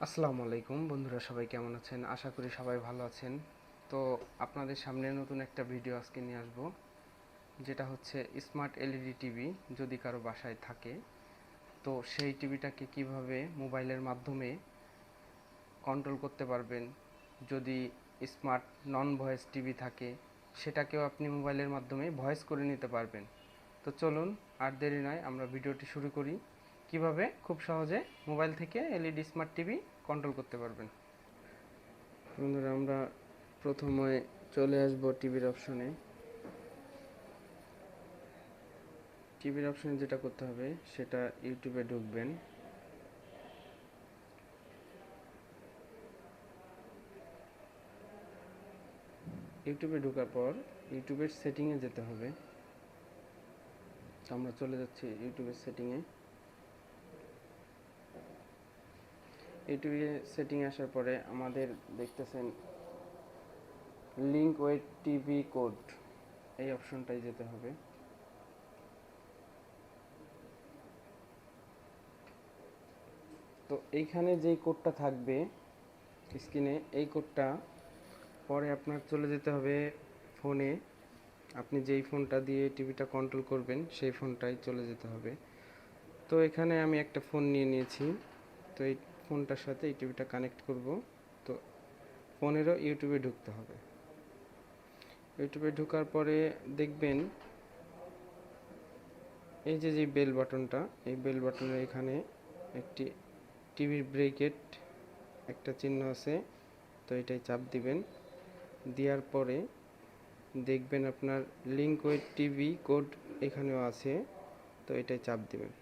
আসসালামু আলাইকুম বন্ধুরা, সবাই কেমন আছেন? আশা করি সবাই ভালো আছেন। তো আপনাদের সামনে নতুন একটা ভিডিও আজকে নিয়ে আসব, যেটা হচ্ছে স্মার্ট এলইডি টিভি যদি কারো বাসায় থাকে, তো সেই টিভিটাকে কিভাবে মোবাইলের মাধ্যমে কন্ট্রোল করতে পারবেন। যদি স্মার্ট নন ভয়েস টিভি থাকে, সেটাকেও আপনি মোবাইলের মাধ্যমে ভয়েস করে নিতে পারবেন। তো চলুন আর দেরি নয়, আমরা ভিডিওটি শুরু করি। কিভাবে খুব সহজে মোবাইল থেকে এলইডি স্মার্ট টিভি কন্ট্রোল করতে পারবেন। বন্ধুরা, আমরা প্রথমে চলে আসব টিভির অপশনে। টিভির অপশনে যেটা করতে হবে সেটা ইউটিউবে ঢুকবেন। ইউটিউবে ঢোকার পর ইউটিউবের সেটিংয়ে যেতে হবে। তো আমরা চলে যাচ্ছি ইউটিউবের সেটিংয়ে। ইউটিউবে সেটিংয়ে আসার পরে আমাদের দেখতেছেন লিঙ্ক ওয়েট টিভি কোড, এই অপশনটাই যেতে হবে। তো এইখানে যেই কোডটা থাকবে স্ক্রিনে, এই কোডটা পরে আপনার চলে যেতে হবে ফোনে। আপনি যেই ফোনটা দিয়ে টিভিটা কন্ট্রোল করবেন সেই ফোনটাই চলে যেতে হবে। তো এখানে আমি একটা ফোন নিয়ে নিয়েছি। তো এই ফোনটার সাথে এই টিভিটা কানেক্ট করব। তো ফোনেরও ইউটিউবে ঢুকতে হবে। ইউটিউবে ঢোকার পরে দেখবেন এই যে বেল বাটনটা, এই বেল বাটনের এখানে একটি টিভির ব্রেকেট একটা চিহ্ন আছে। তো এটাই চাপ দিবেন। দেওয়ার পরে দেখবেন আপনার লিঙ্ক উইথ টিভি কোড এখানেও আছে। তো এটাই চাপ দিবেন।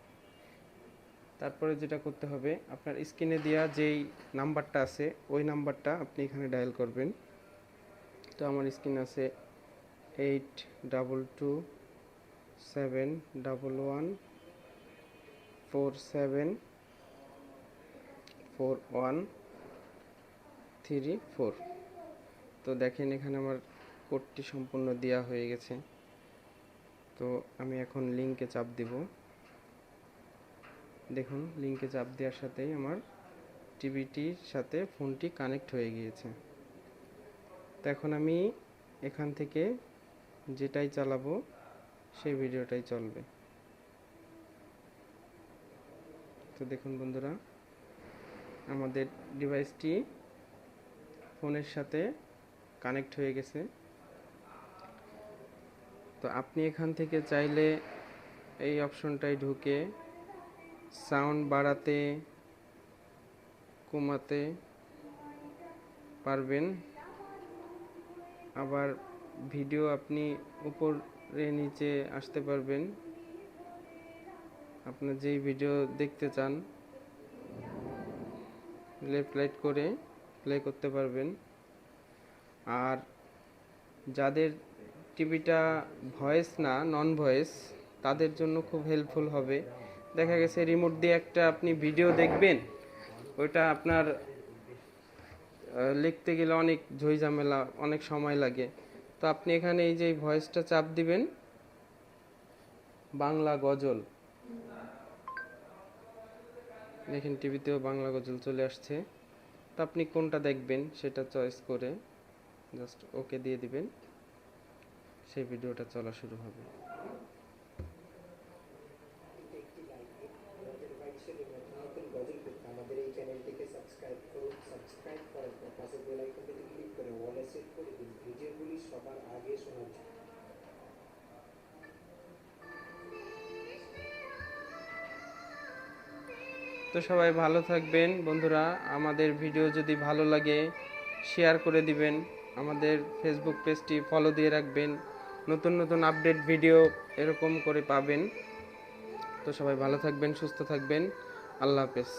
তারপরে যেটা করতে হবে, আপনার স্ক্রিনে দেওয়া যেই নাম্বারটা আছে ওই নাম্বারটা আপনি এখানে ডায়াল করবেন। তো আমার স্ক্রিনে আছে 827711474134। তো দেখেন এখানে আমার কোডটি সম্পূর্ণ দেওয়া হয়ে গেছে। তো আমি এখন লিঙ্কে চাপ দিব। দেখুন, লিঙ্কে চাপ দেওয়ার সাথেই আমার টিভিটির সাথে ফোনটি কানেক্ট হয়ে গিয়েছে। তো এখন আমি এখান থেকে যেটাই চালাবো সেই ভিডিওটাই চলবে। তো দেখুন বন্ধুরা, আমাদের ডিভাইসটি ফোনের সাথে কানেক্ট হয়ে গেছে। তো আপনি এখান থেকে চাইলে এই অপশনটায় ঢুকে সাউন্ড বাড়াতে কমাতে পারবেন। আবার ভিডিও আপনি উপরে নিচে আসতে পারবেন। আপনার যেই ভিডিও দেখতে চান লেফট রাইট করে প্লে করতে পারবেন। আর যাদের টিভিটা ভয়েস না, নন ভয়েস, তাদের জন্য খুব হেল্পফুল হবে। দেখা গেছে রিমোট দিয়ে একটা আপনি ভিডিও দেখবেন, ওইটা আপনার লিখতে গেলে অনেক ঝামেলা, অনেক সময় লাগে। তো আপনি এখানে এই যে ভয়েসটা চাপ দিবেন, বাংলা গজল, দেখেন টিভিতেও বাংলা গজল চলে আসছে। তো আপনি কোনটা দেখবেন সেটা চয়েস করে জাস্ট ওকে দিয়ে দিবেন, সেই ভিডিওটা চলা শুরু হবে। নতুন গজল পেতে আমাদের এই চ্যানেলটিকে সাবস্ক্রাইব করুন। সাবস্ক্রাইব করার পর পাশের বেল আইকনটিতে ক্লিক করে অলে সেট করে দিন ভিডিওগুলি সবার আগে শোনার জন্য। তো সবাই ভালো থাকবেন বন্ধুরা। আমাদের ভিডিও যদি ভালো লাগে শেয়ার করে দিবেন। আমাদের ফেসবুক পেজটি ফলো দিয়ে রাখবেন। নতুন নতুন আপডেট ভিডিও এরকম করে পাবেন। তো সবাই ভালো থাকবেন, সুস্থ থাকবেন। আল্লাহ হাফেজ।